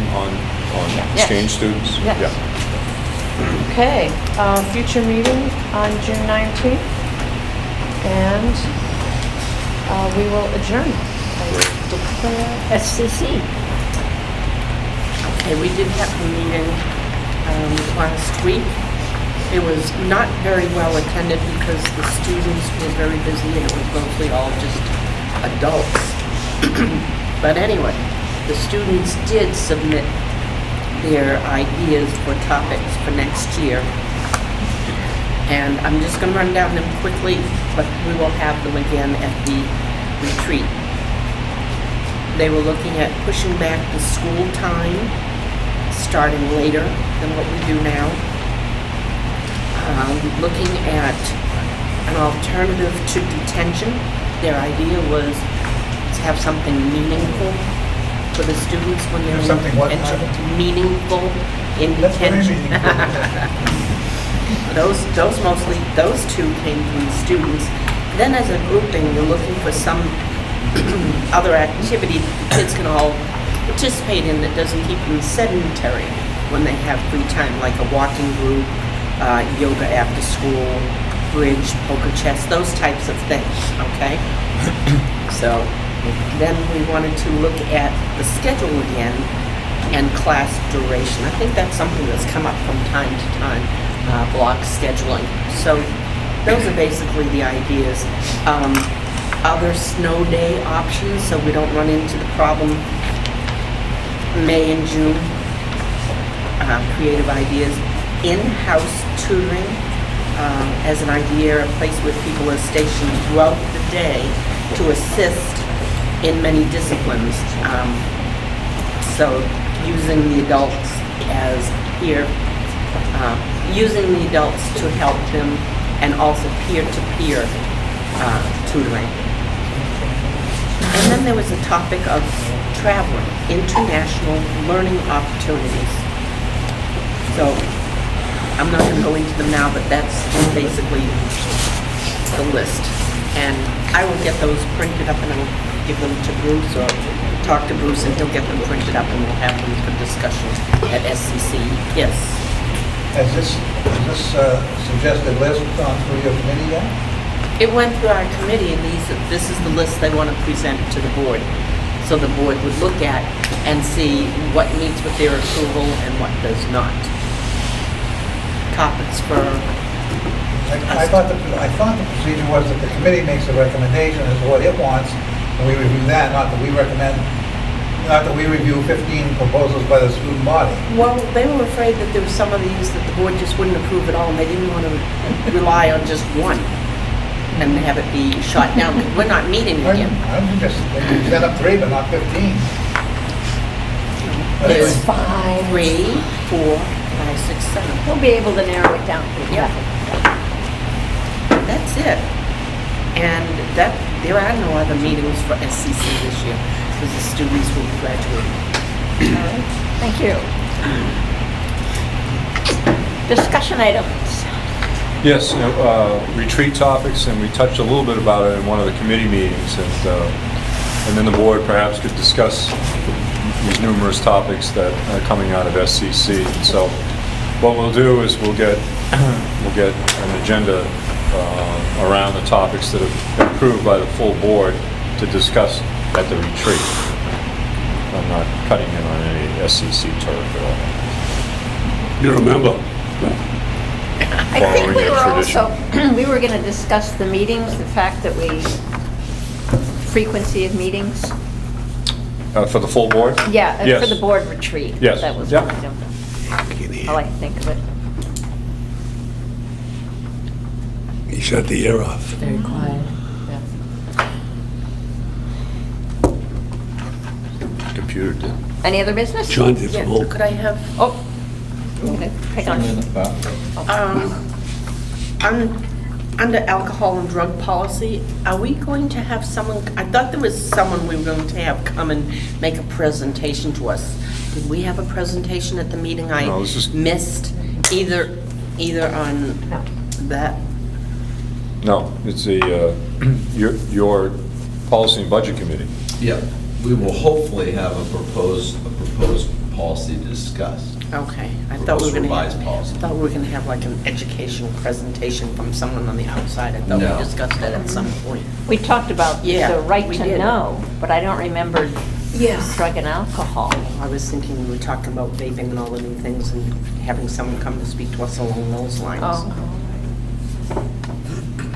Yes. exchange students? Yes. Yeah. Okay, future meeting on June 19th, and we will adjourn. I declare SCC. Okay, we did have a meeting last week. It was not very well attended because the students were very busy, and it was mostly all just adults. But anyway, the students did submit their ideas for topics for next year. And I'm just going to run down them quickly, but we will have them again at the retreat. They were looking at pushing back the school time, starting later than what we do now. Looking at an alternative to detention. Their idea was have something meaningful for the students when they're in Something what, detention. Martha? Meaningful in That's very detention. meaningful. Those two came from the students. Then as a grouping, you're looking for some other activity the kids can all participate in that doesn't keep them sedentary when they have free time, like a walking group, yoga after school, bridge, poker chess, those types of things, okay? So then we wanted to look at the schedule again and class duration. I think that's something that's come up from time to time, block scheduling. So those are basically the ideas. Other snow day options, so we don't run into the problem May and June. Creative ideas. In-house tutoring as an idea, a place where people are stationed throughout the day to assist in many disciplines. So using the adults as peer, using the adults to help them, and also peer-to-peer tutoring. And then there was a topic of traveling, international learning opportunities. So I'm not going to go into them now, but that's basically the list. And I will get those printed up and I'll give them to Bruce, or talk to Bruce and he'll get them printed up and we'll have them for discussion at SCC. Yes. Has this suggested list gone through your committee yet? It went through our committee, and this is the list they want to present to the board. So the board would look at and see what meets with their approval and what does not. Topics for... I thought the procedure was that the committee makes a recommendation as to what it wants, and we review that, not that we review 15 proposals by the student body. Well, they were afraid that there were some of these that the board just wouldn't approve at all, and they didn't want to rely on just one and have it be shot down. We're not meeting again. I'm just, send up 3, but not 15. But It's anyway, 3, 4, 5, 6, 7. We'll be able to narrow it down. Yeah. That's it. And there are no other meetings for SCC this year because the students will be graduating. All right, thank you. Discussion items. Yes, retreat topics, and we touched a little bit about it in one of the committee meetings, and then the board perhaps could discuss these numerous topics that are coming out of SCC. And so what we'll do is we'll get an agenda around the topics that have been approved by the full board to discuss at the retreat. I'm not cutting in on any SCC turf at all. You remember? I think Following we a were tradition. also, we were going to discuss the meetings, the fact that frequency of meetings. For the full board? Yeah, Yes. for the board retreat. Yes. That was Yep. one of them. I like to think of it. He shut the air off. Very quiet, yeah. Computer did. Any other business? John did Yeah, from home. could I have, Oh, okay, hang on. under alcohol and drug policy, are we going to have someone, I thought there was someone we were going to have come and make a presentation to us. Did we have a presentation at the meeting? No, this is- I missed either on that. No, it's your policy and budget committee. Yeah, we will hopefully have a proposed policy to discuss. Okay, I thought we were going to Proposed revised policy. I thought we were going to have like an educational presentation from someone on the outside. I thought No. we discussed that at some point. We talked about Yeah, the right we to did. know, but I don't remember Yes. drug and alcohol. I was thinking we were talking about vaping and all the new things and having someone come to speak to us along those lines. Oh,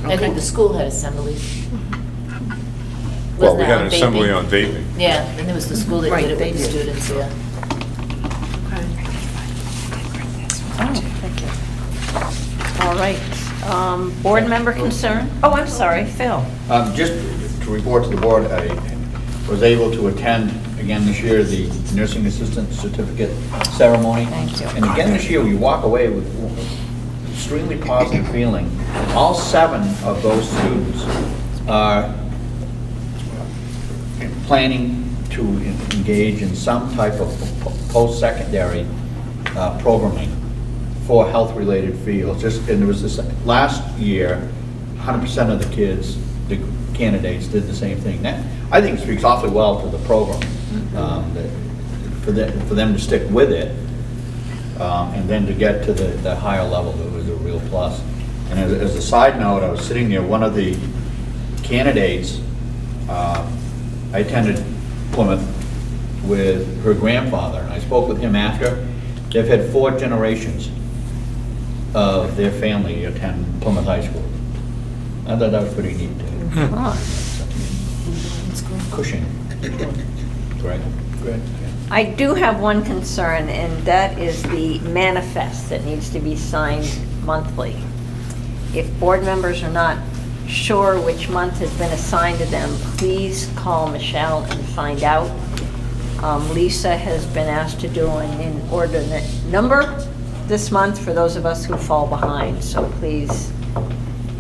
I think the school had assemblies. Well, Wasn't we that had on an assembly vaping? on vaping. Yeah, and it was the school that Right, did it they with the did. students, yeah. oh, thank you. All right, board member concern? Oh, I'm sorry, Phil. Just to report to the board, I was able to attend again this year the nursing assistant certificate ceremony. Thank you. And again this year, we walk away with extremely positive feeling. All 7 of those students are planning to engage in some type of post-secondary programming for health-related fields. And there was this, last year, 100% of the kids, the candidates did the same thing. That, I think, speaks awfully well to the program, for them to stick with it, and then to get to the higher level, it was a real plus. And as a side note, I was sitting there, one of the candidates, I attended Plymouth with her grandfather, and I spoke with him after. They've had 4 generations of their family attend Plymouth High School. I thought that was pretty neat, too. Cushing. Great. I do have one concern, and that is the manifest that needs to be signed monthly. If board members are not sure which month has been assigned to them, please call Michelle and find out. Lisa has been asked to do an inordinate number this month for those of us who fall behind, so please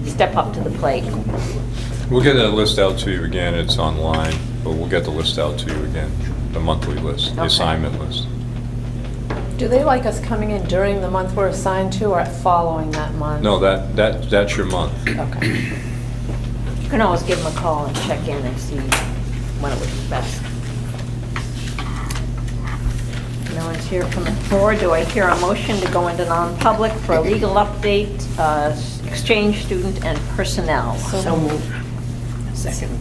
step up to the plate. We'll get that list out to you again. It's online, but we'll get the list out to you again, the monthly list, the Okay. assignment list. Do they like us coming in during the month we're assigned to or following that month? No, that's your month. Okay. You can always give them a call and check in and see when it would be best. No one's here from the floor. Do I hear a motion to go into non-public for a legal update, exchange, student, and personnel? So moved. Second.